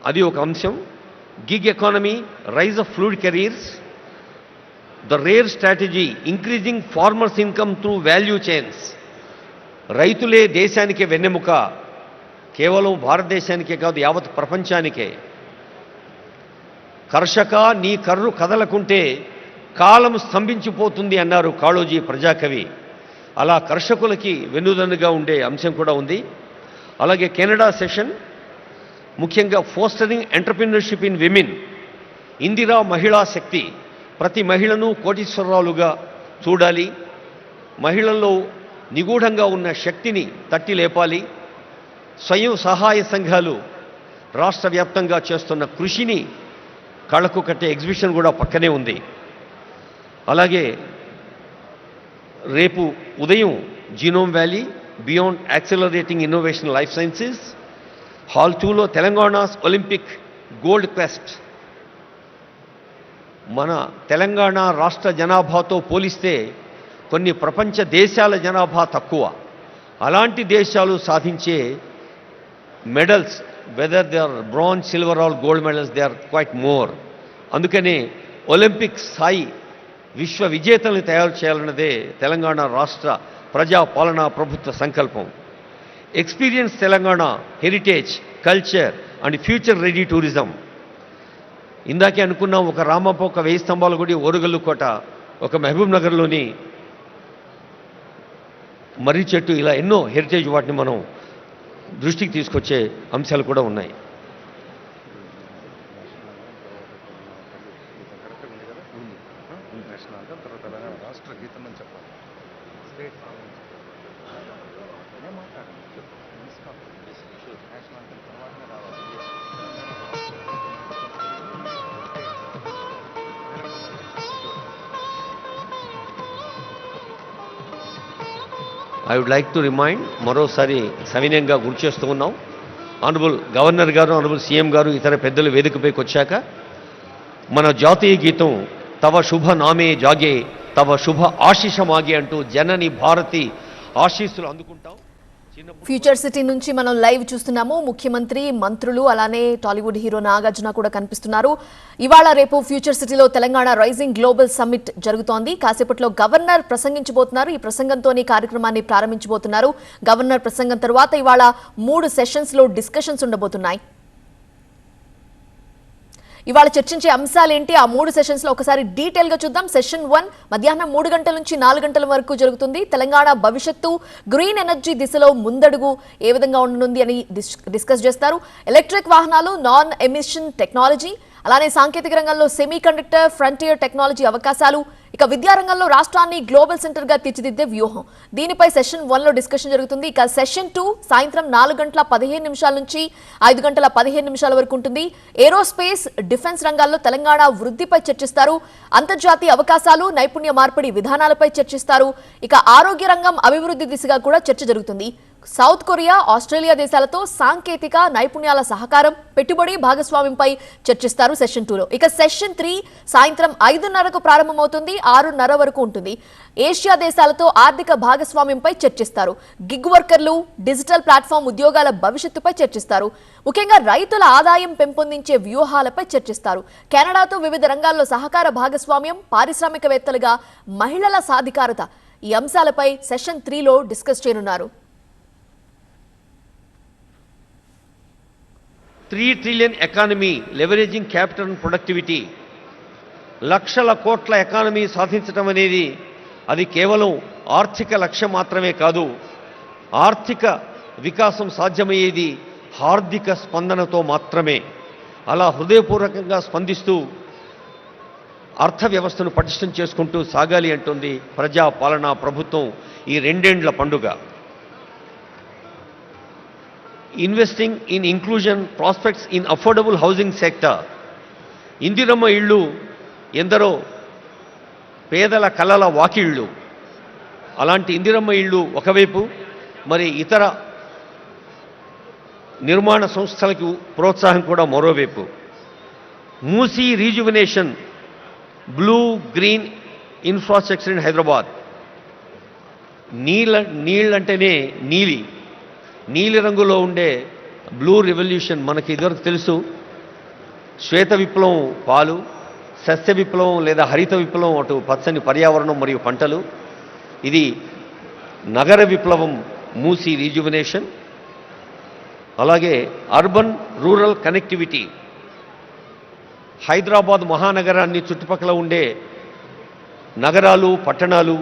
అది ఒక అంశం. Gig economy, rise of fluid careers, the rare strategy increasing farmers income through value chains. రైతులే దేశానికి వెన్నెముక, కేవలం భారతదేశానికే కాదు యావత్ ప్రపంచానికే. కర్షక నీ కర్రు కదలకుంటే కాలం స్తంభించిపోతుంది అన్నారు కాళోజీ ప్రజాకవి. అలా కర్షకులకి వెన్నుదన్నుగా ఉండే అంశం కూడా ఉంది. అలాగే కెనడా సెషన్, ముఖ్యంగా fostering entrepreneurship in women, Indira మహిళా శక్తి, ప్రతి మహిళను కోటీశ్వరరాలుగా చూడాలి, మహిళల్లో నిగూఢంగా ఉన్న శక్తిని తట్టి లేపాలి, స్వయం సహాయ సంఘాలు రాష్ట్ర వ్యాప్తంగా చేస్తున్న కృషిని కళ్ళకు కట్టే ఎగ్జిబిషన్ కూడా పక్కనే ఉంది. అలాగే రేపు ఉదయం genome valley beyond accelerating innovation life sciences, hall 2లో తెలంగాణస్ ఒలింపిక్ గోల్డ్ క్వెస్ట్. మన తెలంగాణ రాష్ట్ర జనాభాతో పోలిస్తే కొన్ని ప్రపంచ దేశాల జనాభా తక్కువ. అలాంటి దేశాలు సాధించే medals, whether they are bronze, silver or gold medals, they are quite more. అందుకనే ఒలింపిక్ స్థాయి విశ్వ విజేతల్ని తయారు చేయాలన్నదే తెలంగాణ రాష్ట్ర ప్రజా పాలనా ప్రభుత్వ సంకల్పం. Experience Telangana, heritage, culture and future ready tourism. ఇందాకే అనుకున్నాం, ఒక రామప్ప, ఒక 1000 స్తంభాల గుడి, ఓరుగల్లు కోట, ఒక మహబూబ్ నగర్లోని మర్రి చెట్టు, ఇలా ఎన్నో హెరిటేజ్ వాటిని మనం దృష్టికి తీసుకొచ్చే అంశాలు కూడా ఉన్నాయి. I would like to remind, మరోసారి సవినయంగా గుర్తు చేస్తూ ఉన్నాం, ఆనరబుల్ గవర్నర్ గారు, ఆనరబుల్ సీఎం గారు, ఇతర పెద్దలు వేదికపైకి వచ్చాక మన జాతీయ గీతం తవ శుభ నామే జాగే తవ శుభ ఆశీష మాగే అంటూ జనని భారతి ఆశీస్సులు అందుకుంటాం. ఫ్యూచర్ సిటీ నుంచి మనం లైవ్ చూస్తున్నాము. ముఖ్యమంత్రి, మంత్రులు, అలానే టాలీవుడ్ హీరో నాగార్జున కూడా కనిపిస్తున్నారు. ఇవాళ రేపు ఫ్యూచర్ సిటీలో తెలంగాణ రైజింగ్ గ్లోబల్ సమ్మిట్ జరుగుతోంది. కాసేపట్లో గవర్నర్ ప్రసంగించబోతున్నారు. ఈ ప్రసంగంతోనే కార్యక్రమాన్ని ప్రారంభించబోతున్నారు. గవర్నర్ ప్రసంగం తర్వాత ఇవాళ 3 సెషన్స్ లో డిస్కషన్స్ ఉండబోతున్నాయి. ఇవాళ చర్చించే అంశాలేంటి, ఆ 3 సెషన్స్ లో ఒకసారి డీటెయిల్ గా చూద్దాం. సెషన్ 1 మధ్యాహ్నం 3 గంటల నుంచి 4 గంటల వరకు జరుగుతుంది. తెలంగాణ భవిష్యత్తు, గ్రీన్ ఎనర్జీ దిశలో ముందడుగు ఏ విధంగా ఉండనుంది అని డిస్కస్ చేస్తారు. ఎలక్ట్రిక్ వాహనాలు, నాన్ ఎమిషన్ టెక్నాలజీ, అలానే సాంకేతిక రంగంలో సెమీ కండక్టర్, ఫ్రంటియర్ టెక్నాలజీ అవకాశాలు, ఇక విద్యారంగంలో రాష్ట్రాన్ని గ్లోబల్ సెంటర్ గా తీర్చిదిద్దే వ్యూహం, దీనిపై సెషన్ 1 లో డిస్కషన్ జరుగుతుంది. ఇక సెషన్ 2 సాయంత్రం 4:15 నుంచి 5:15 వరకు ఉంటుంది. ఏరోస్పేస్, డిఫెన్స్ రంగాల్లో తెలంగాణ వృద్ధిపై చర్చిస్తారు. అంతర్జాతీయ అవకాశాలు, నైపుణ్య మార్పిడి విధానాలపై చర్చిస్తారు. ఇక ఆరోగ్య రంగం అభివృద్ధి దిశగా కూడా చర్చ జరుగుతుంది. సౌత్ కొరియా, ఆస్ట్రేలియా దేశాలతో సాంకేతిక నైపుణ్యాల సహకారం, పెట్టుబడి భాగస్వామ్యంపై చర్చిస్తారు సెషన్ 2లో. ఇక సెషన్ 3 సాయంత్రం 5:30కు ప్రారంభమవుతుంది, 6:30 వరకు ఉంటుంది. ఏషియా దేశాలతో ఆర్థిక భాగస్వామ్యంపై చర్చిస్తారు. గిగ్ వర్కర్లు, డిజిటల్ ప్లాట్ఫామ్ ఉద్యోగాల భవిష్యత్తుపై చర్చిస్తారు. ముఖ్యంగా రైతుల ఆదాయం పెంపొందించే వ్యూహాలపై చర్చిస్తారు. కెనడాతో వివిధ రంగాల్లో సహకార భాగస్వామ్యం, పారిశ్రామికవేత్తలుగా మహిళల సాధికారత, ఈ అంశాలపై సెషన్ 3లో డిస్కస్ చేయనున్నారు. 3 trillion economy, leveraging capital and productivity. లక్షల కోట్ల ఎకానమీ సాధించడం అనేది అది కేవలం ఆర్థిక లక్ష్యం మాత్రమే కాదు. ఆర్థిక వికాసం సాధ్యమయ్యేది హార్దిక స్పందనతో మాత్రమే. అలా హృదయపూర్వకంగా స్పందిస్తూ అర్థ వ్యవస్థను పటిష్టం చేసుకుంటూ సాగాలి అంటుంది ప్రజా పాలనా ప్రభుత్వం ఈ 2 ఏండ్ల పండుగ. Investing in inclusion, prospects in affordable housing sector. Indiramma ఇళ్ళు ఎందరో పేదల కలల వాకిళ్ళు. అలాంటి ఇందిరమ్మ ఇళ్ళు ఒకవైపు, మరి ఇతర నిర్మాణ సంస్థలకు ప్రోత్సాహం కూడా మరోవైపు. Musi rejuvenation, blue green infrastructure in Hyderabad. నీళ్ళంటేనే నీలి రంగులో ఉండే బ్లూ రెవల్యూషన్ మనకి ఇదివరకు తెలుసు. శ్వేత విప్లవం పాలు, సస్య విప్లవం లేదా హరిత విప్లవం అటు పచ్చని పర్యావరణం మరియు పంటలు, ఇది నగర విప్లవం మూసీ రీజువనేషన్, అలాగే అర్బన్ రూరల్ కనెక్టివిటీ హైదరాబాద్ మహానగరాన్ని చుట్టుపక్కల ఉండే నగరాలు పట్టణాలు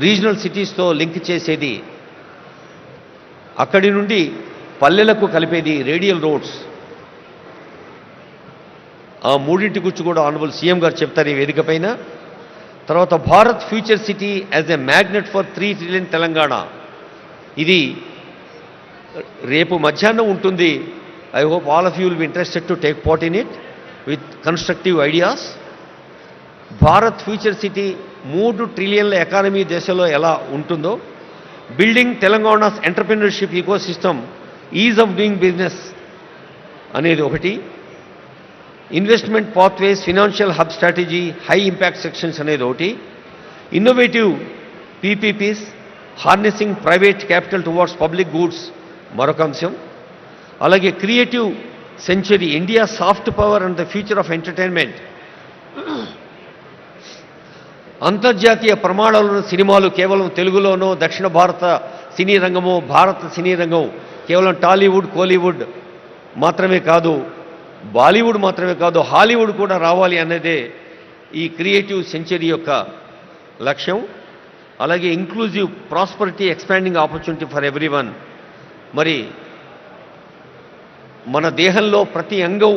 రీజనల్ సిటీస్తో లింక్ చేసేది, అక్కడి నుండి పల్లెలకు కలిపేది రేడియల్ రోడ్స్. ఆ మూడింటి గురించి కూడా ఆనరబుల్ సీఎం గారు చెప్తారు ఈ వేదిక పైన. తర్వాత Bharat future city as a magnet for 3 trillion Telangana, ఇది రేపు మధ్యాహ్నం ఉంటుంది. I hope all of you will be interested to take part in it with constructive ideas. Bharat future city 3 ట్రిలియన్ల ఎకానమీ దేశంలో ఎలా ఉంటుందో, building Telangana's entrepreneurship eco system, ease of doing business అనేది ఒకటి, investment pathways financial hub strategy high impact sections అనేది ఒకటి, innovative PPPs harnessing private capital towards public goods మరొక అంశం, అలాగే creative century India soft power and the future of entertainment, అంతర్జాతీయ ప్రమాణాలను సినిమాలు కేవలం తెలుగులోనో దక్షిణ భారత సినీ రంగమో భారత సినీ రంగం కేవలం టాలీవుడ్ కోలీవుడ్ మాత్రమే కాదు, బాలీవుడ్ మాత్రమే కాదు, హాలీవుడ్ కూడా రావాలి అన్నదే ఈ క్రియేటివ్ సెంచరీ యొక్క లక్ష్యం. అలాగే inclusive prosperity expanding opportunity for everyone. మరి మన దేహంలో ప్రతి అంగం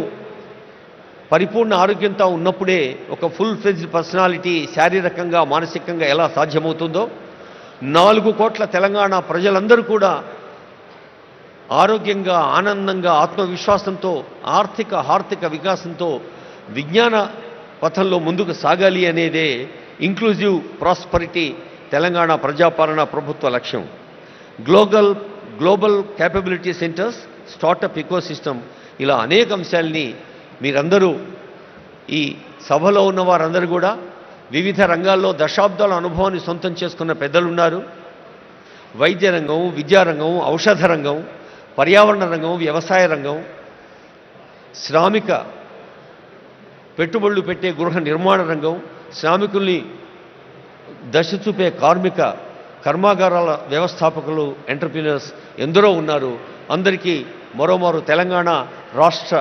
పరిపూర్ణ ఆరోగ్యంతో ఉన్నప్పుడే ఒక ఫుల్ ఫ్లెడ్జ్డ్ పర్సనాలిటీ శారీరకంగా మానసికంగా ఎలా సాధ్యమవుతుందో, 4 కోట్ల తెలంగాణ ప్రజలందరూ కూడా ఆరోగ్యంగా ఆనందంగా ఆత్మవిశ్వాసంతో ఆర్థిక వికాసంతో విజ్ఞాన పథంలో ముందుకు సాగాలి అనేదే ఇంక్లూజివ్ ప్రాస్పరిటీ తెలంగాణ ప్రజాపాలన ప్రభుత్వ లక్ష్యం. Global capability centres, startup ecosystem, ఇలా అనేక అంశాలని మీరందరూ ఈ సభలో ఉన్న వారందరూ కూడా వివిధ రంగాల్లో దశాబ్దాల అనుభవాన్ని సొంతం చేసుకున్న పెద్దలున్నారు. వైద్య రంగం, విద్యారంగం, ఔషధ రంగం, పర్యావరణ రంగం, వ్యవసాయ రంగం, శ్రామిక పెట్టుబడులు పెట్టే గృహ నిర్మాణ రంగం, శ్రామికుల్ని దశ చూపే కార్మిక కర్మాగారాల వ్యవస్థాపకులు, ఎంటర్ప్రీనర్స్ ఎందరో ఉన్నారు. అందరికీ మరోమారు తెలంగాణ రాష్ట్ర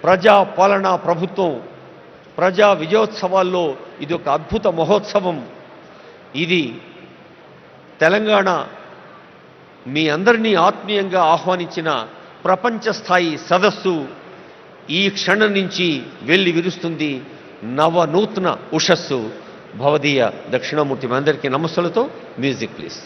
ప్రజా పాలనా ప్రభుత్వం ప్రజా విజయోత్సవాల్లో ఇది ఒక అద్భుత మహోత్సవం. ఇది తెలంగాణ మీ అందరినీ ఆత్మీయంగా ఆహ్వానించిన ప్రపంచ స్థాయి సదస్సు ఈ క్షణం నుంచి వెళ్ళి విరుస్తుంది నవనూతన ఉషస్సు. భవదీయ దక్షిణామూర్తి అందరికీ నమస్సులతో మ్యూజిక్ ప్లీజ్.